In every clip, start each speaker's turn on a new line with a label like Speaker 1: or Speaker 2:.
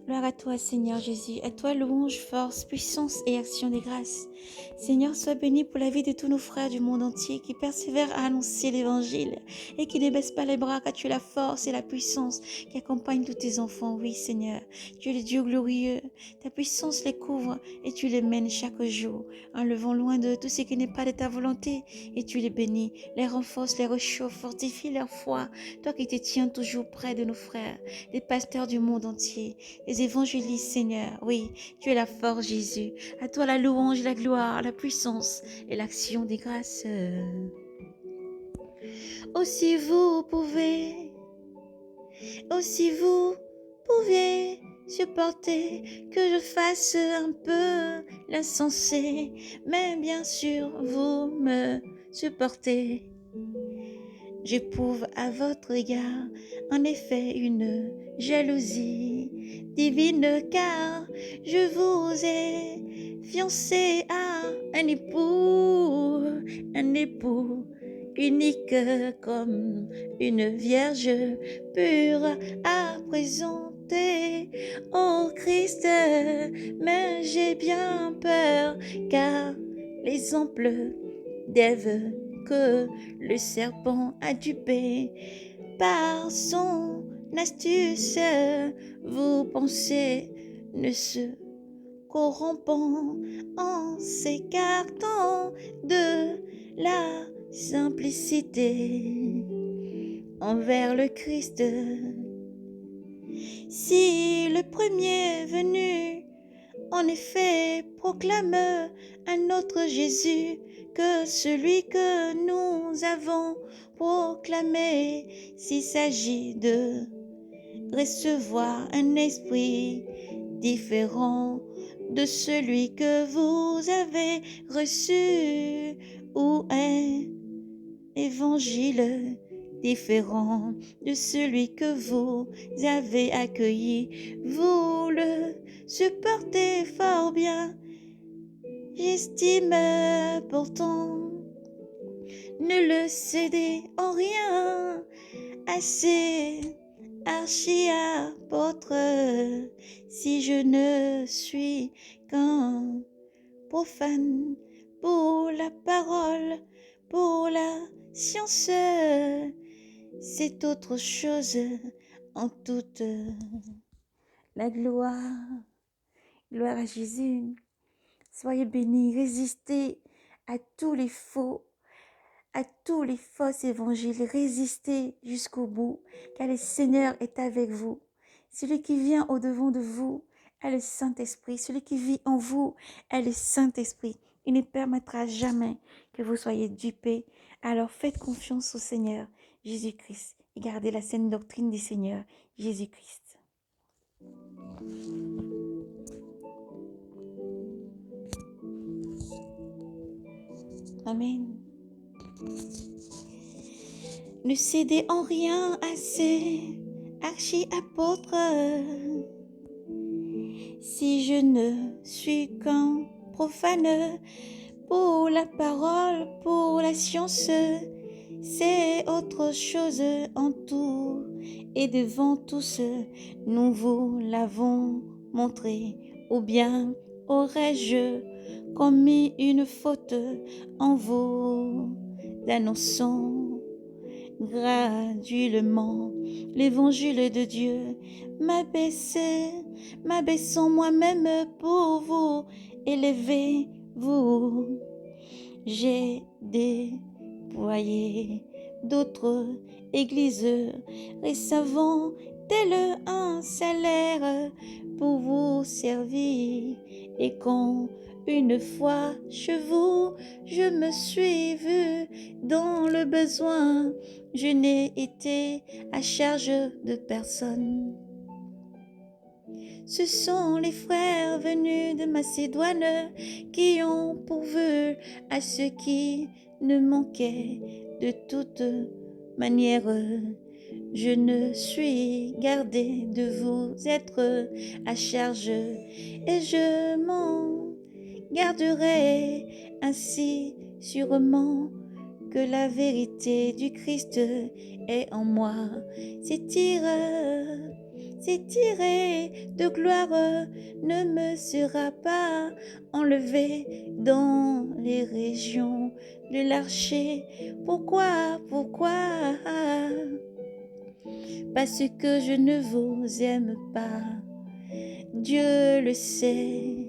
Speaker 1: Gloire à toi, Seigneur Jésus. À toi, louange, force, puissance et action des grâces. Seigneur, sois béni pour la vie de tous nos frères du monde entier qui persévèrent à annoncer l'évangile et qui ne baissent pas les bras car tu es la force et la puissance qui accompagnent tous tes enfants. Oui, Seigneur, tu es le Dieu glorieux. Ta puissance les couvre et tu les mènes chaque jour, enlevant loin de tout ce qui n'est pas de ta volonté et tu les bénis, les renforces, les réchauffes, fortifie leur foi. Toi qui te tiens toujours près de nos frères, les pasteurs du monde entier, les évangélistes, Seigneur. Oui, tu es la force, Jésus. À toi la louange, la gloire, la puissance et l'action des grâces. Aussi vous pouvez, aussi vous pouvez supporter que je fasse un peu l'insensé, mais bien sûr vous me supportez. J'éprouve à votre égard en effet une jalousie divine car je vous ai fiancé à un époux unique comme une vierge pure à présenter au Christ. Mais j'ai bien peur car l'exemple d'Ève que le serpent a dupé par son astuce, vous pensez ne se corrompant en s'écartant de la simplicité envers le Christ. Si le premier venu en effet proclame un autre Jésus que celui que nous avons proclamé, s'il s'agit de recevoir un esprit différent de celui que vous avez reçu ou un évangile différent de celui que vous avez accueilli, vous le supportez fort bien. J'estime pourtant ne le céder en rien à ces archi-apôtres si je ne suis qu'un profane pour la parole, pour la science. C'est autre chose en toute la gloire. Gloire à Jésus. Soyez bénis, résistez à tous les faux, à tous les faux évangiles, résistez jusqu'au bout, car le Seigneur est avec vous. Celui qui vient au-devant de vous est le Saint-Esprit. Celui qui vit en vous est le Saint-Esprit. Il ne permettra jamais que vous soyez dupés. Alors faites confiance au Seigneur Jésus-Christ et gardez la saine doctrine du Seigneur Jésus-Christ. Amen. Ne cédez en rien à ces archi-apôtres. Si je ne suis qu'un profane pour la parole, pour la science, c'est autre chose en tout. Et devant tous, nous vous l'avons montré. Ou bien aurais-je commis une faute en vous annonçant graduellement l'évangile de Dieu, m'abaissant moi-même pour vous élever, vous. J'ai déployé d'autres églises récevant tel un salaire pour vous servir. Et quand une fois chez vous, je me suis vue dans le besoin, je n'ai été à charge de personne. Ce sont les frères venus de Macédoine qui ont pourvu à ce qui ne manquait de toute manière. Je ne suis gardé de vous être à charge et je m'en garderai ainsi sûrement que la vérité du Christ est en moi. c'est tiré de gloire, ne me sera pas enlevé dans les régions de l'archer. Pourquoi, pourquoi? Parce que je ne vous aime pas, Dieu le sait.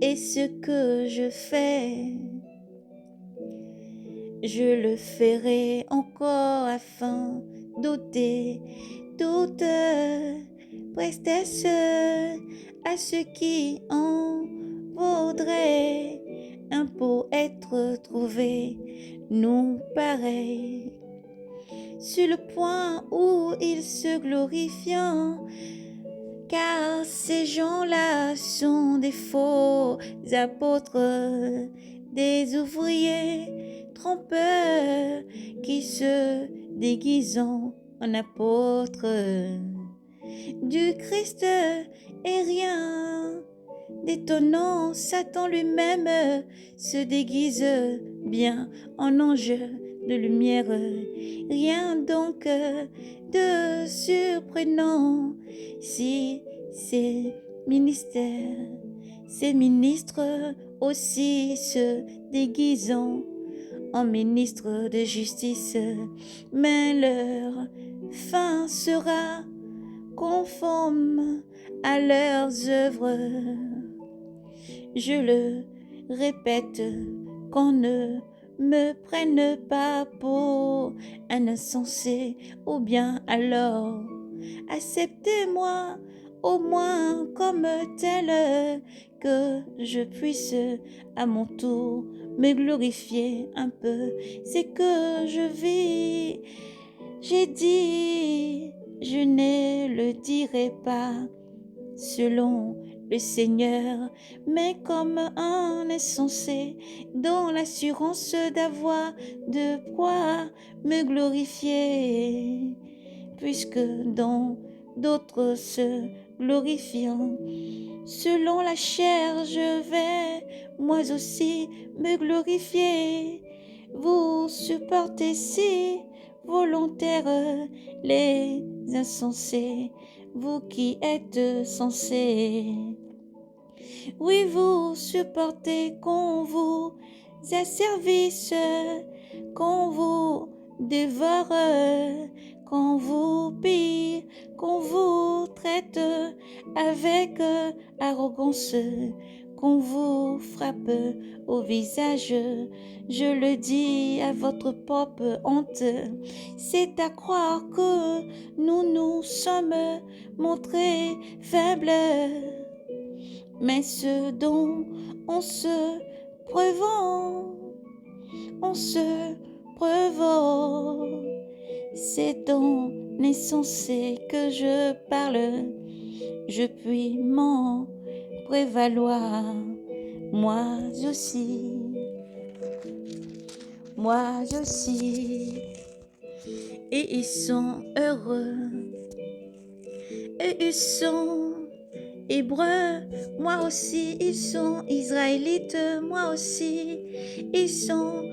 Speaker 1: Et ce que je fais, je le ferai encore afin d'ôter toute prestesse à ceux qui en voudraient un pour être trouvés, nous pareils. Sur le point où ils se glorifient, car ces gens-là sont des faux apôtres, des ouvriers trompeurs qui se déguisant en apôtres du Christ. Et rien d'étonnant, Satan lui-même se déguise bien en ange de lumière. Rien donc de surprenant si ces ministères, ces ministres aussi se déguisant en ministres de justice, mais leur fin sera conforme à leurs œuvres. Je le répète, qu'on ne me prenne pas pour un insensé, ou bien alors acceptez-moi au moins comme tel, que je puisse à mon tour me glorifier un peu. C'est que je vis, j'ai dit, je ne le dirai pas selon le Seigneur, mais comme un insensé, dans l'assurance d'avoir de quoi me glorifier, puisque dans d'autres se glorifiant, selon la chair, je vais moi aussi me glorifier. Vous supportez si volontaires les insensés, vous qui êtes censés. Oui, vous supportez qu'on vous asservisse, qu'on vous dévore, qu'on vous pille, qu'on vous traite avec arrogance, qu'on vous frappe au visage. Je le dis à votre propre honte. C'est à croire que nous nous sommes montrés faibles, mais ce dont on se prévend, c'est dans l'insensé que je parle. Je puis m'en prévaloir, moi aussi, et ils sont heureux, et ils sont Hébreux, moi aussi, ils sont Israélites, moi aussi, ils sont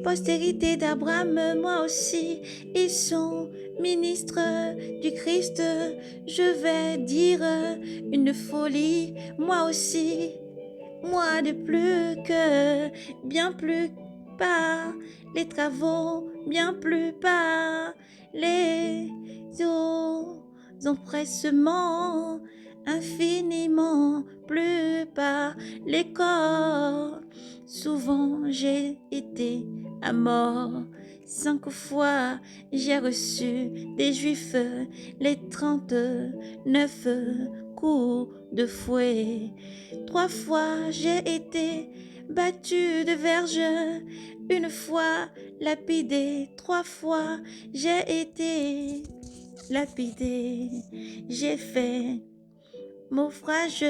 Speaker 1: postérité d'Abraham, moi aussi, ils sont ministres du Christ. Je vais dire une folie, moi aussi, moi de plus que, bien plus par les travaux, bien plus par les empressements, infiniment plus par les corps. Souvent j'ai été à mort, 5 fois j'ai reçu des Juifs les 39 coups de fouet. 3 fois j'ai été battu de verge, 1 fois lapidé, 3 fois j'ai été lapidé. J'ai fait naufrage,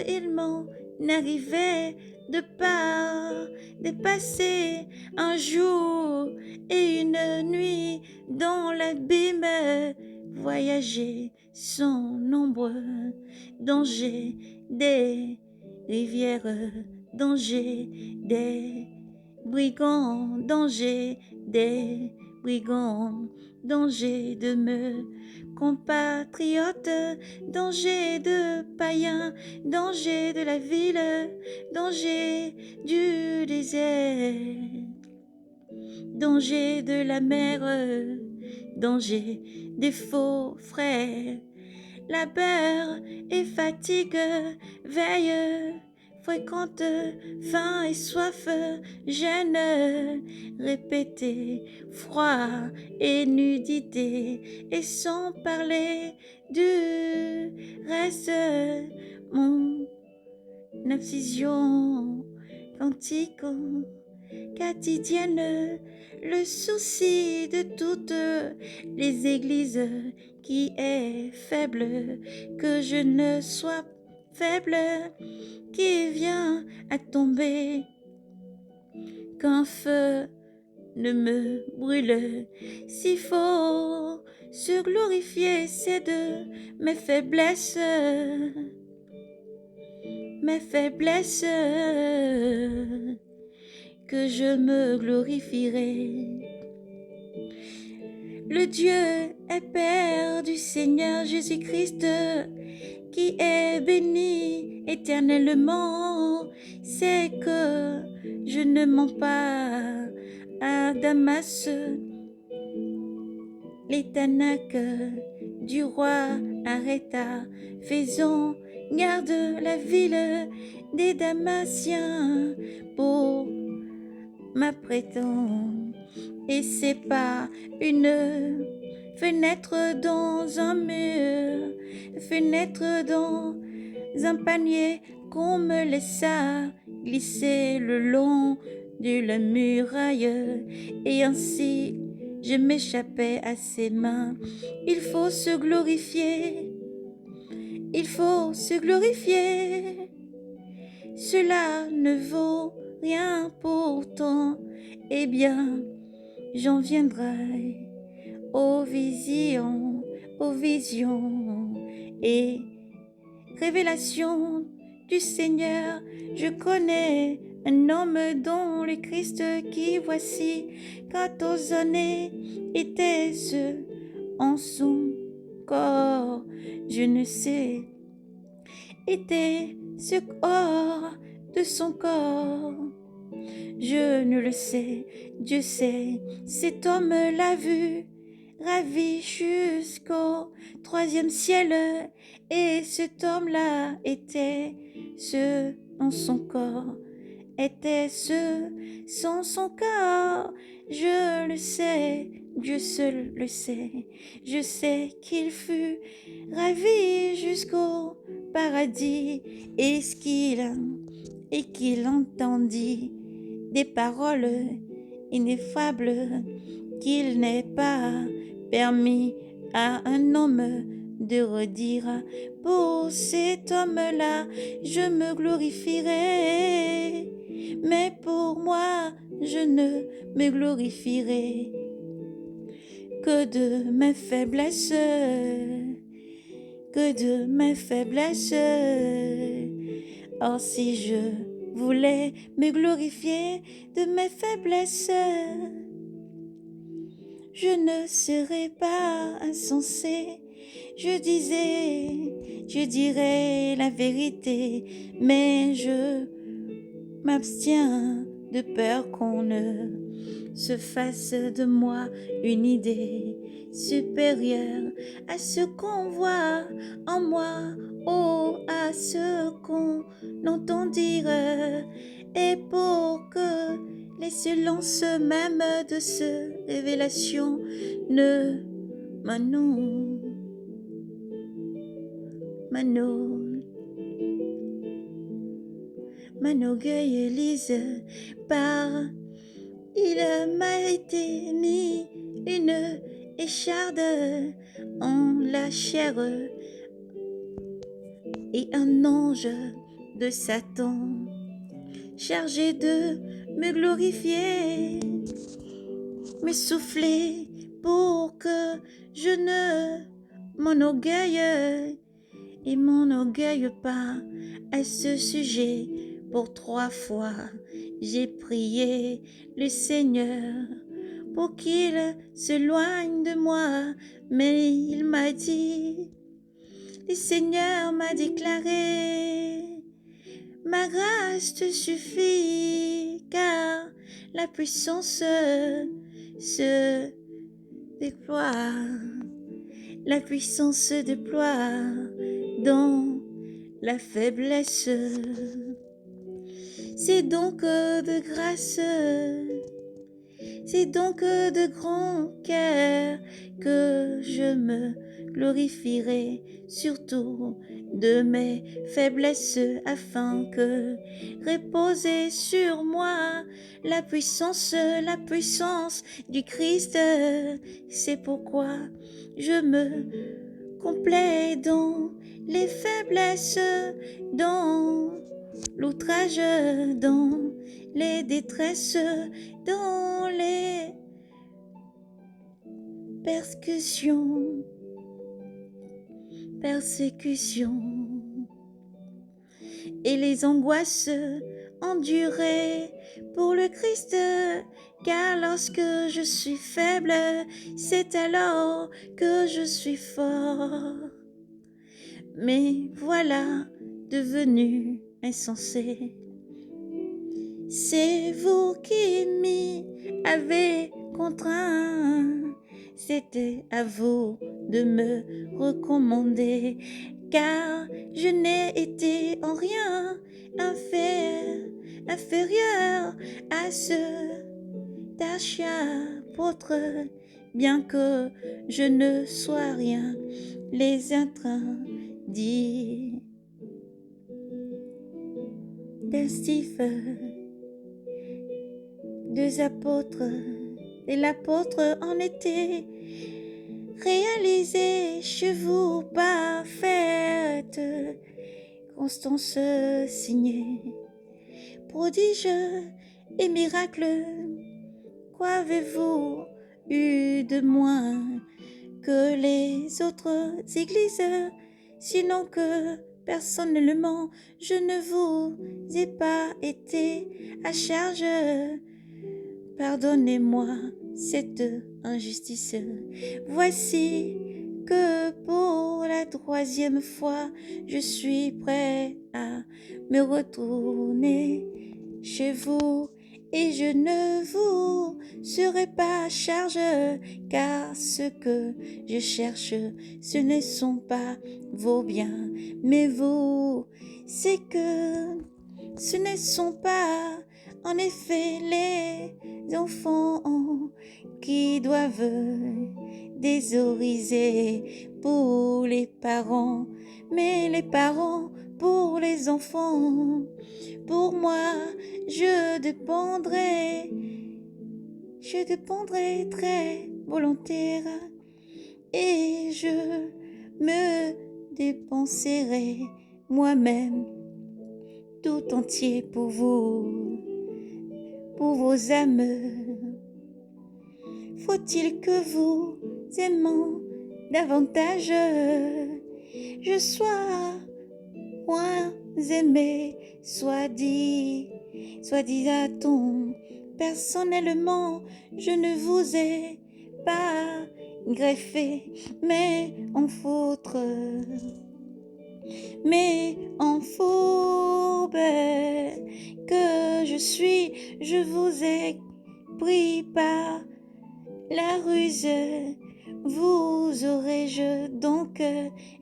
Speaker 1: ils m'ont arrivé de part, de passer un jour et une nuit dans l'abîme. Voyager sans nombreux dangers, des rivières, dangers, des brigands, dangers, des brigands, danger de me compatriotes, danger de païens, danger de la ville, danger du désert, danger de la mer, danger des faux frères, labeur et fatigue, veille, fréquente, faim et soif, gêne, répété, froid et nudité, et sans parler du reste, mon abscission quantique quotidienne, le souci de toutes les églises qui est faible, que je ne sois faible, qui vient à tomber, qu'un feu ne me brûle. S'il faut se glorifier, c'est de mes faiblesses, que je me glorifierai. Le Dieu et Père du Seigneur Jésus-Christ, qui est béni éternellement, c'est que je ne mens pas à Damas, les Tanakh du roi arrêta, faisant garde la ville des Damasiens pour m'apprêtant. Et c'est pas une fenêtre dans un mur, fenêtre dans un panier qu'on me laissa glisser le long de la muraille, et ainsi je m'échappais à ses mains. Il faut se glorifier, il faut se glorifier, cela ne vaut rien pourtant. Eh bien, j'en viendrai aux visions et révélations du Seigneur. Je connais un homme dont le Christ qui voici 14 années était-ce en son corps, je ne sais, était ce hors de son corps. Je ne le sais, Dieu sait, cet homme l'a vu, ravi jusqu'au 3e ciel, et cet homme-là était ce dans son corps, était ce sans son corps. Je le sais, Dieu seul le sait, je sais qu'il fut ravi jusqu'au paradis, et qu'il entendit des paroles ineffables qu'il n'est pas permis à un homme de redire. Pour cet homme-là, je me glorifierai, mais pour moi, je ne me glorifierai que de mes faiblesses, que de mes faiblesses. Or, si je voulais me glorifier de mes faiblesses, je ne serais pas insensé. Je dirais la vérité, mais je m'abstiens de peur qu'on ne se fasse de moi une idée supérieure à ce qu'on voit en moi, oh, à ce qu'on entend dire, et pour que les silences même de ces révélations ne m'enorgueillissent par il m'a été mis une écharde en la chair et un ange de Satan chargé de me glorifier, me souffler pour que je ne m'enorgueille et m'enorgueille pas à ce sujet. Pour 3 fois, j'ai prié le Seigneur pour qu'il s'éloigne de moi. Mais il m'a dit, le Seigneur m'a déclaré, ma grâce te suffit, car la puissance se déploie. La puissance se déploie dans la faiblesse. C'est donc de grâce, c'est donc de grand cœur que je me glorifierai surtout de mes faiblesses, afin que reposer sur moi la puissance du Christ. C'est pourquoi je me complais dans les faiblesses, dans l'outrage, dans les détresses, dans les persécutions, et les angoisses endurées pour le Christ, car lorsque je suis faible, c'est alors que je suis fort. Mais voilà devenu insensé, c'est vous qui m'y avez contraint, c'était à vous de me recommander, car je n'ai été en rien inférieur à ce apôtre, bien que je ne sois rien, les interdits d'un Steve, deux apôtres, et l'apôtre en était réalisé chez vous, parfaite constance signée, prodige et miracle. Quoi avez-vous eu de moins que les autres églises, sinon que personnellement je ne vous ai pas été à charge? Pardonnez-moi cette injustice. Voici que pour la 3e fois, je suis prêt à me retourner chez vous, et je ne vous serai pas à charge, car ce que je cherche, ce ne sont pas vos biens, mais vous. C'est que ce ne sont pas en effet les enfants qui doivent déshoriser pour les parents, mais les parents pour les enfants. Pour moi, je dépendrai très volontaire, et je me dépenserai moi-même tout entier pour vous, pour vos âmes. Faut-il que vous aimant davantage, je sois moins aimé, soit dit à-t-on. Personnellement, je ne vous ai pas greffé, mais en foutre, mais en fourbe que je suis, je vous ai pris par la ruse. Vous aurais-je donc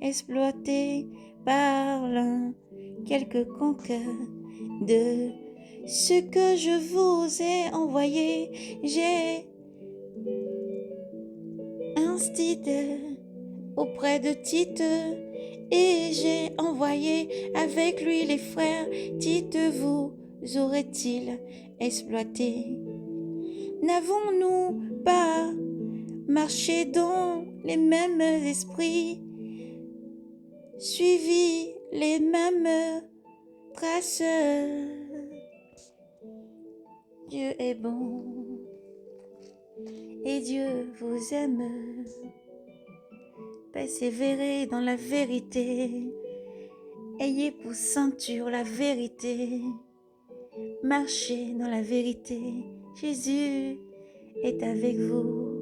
Speaker 1: exploité par l'un quelconque de ce que je vous ai envoyé? J'ai insisté auprès de Tite, et j'ai envoyé avec lui les frères. Tite vous aurait-il exploité? N'avons-nous pas marché dans les mêmes esprits, suivi les mêmes traces? Dieu est bon et Dieu vous aime. Persévérez dans la vérité, ayez pour ceinture la vérité, marchez dans la vérité. Jésus est avec vous.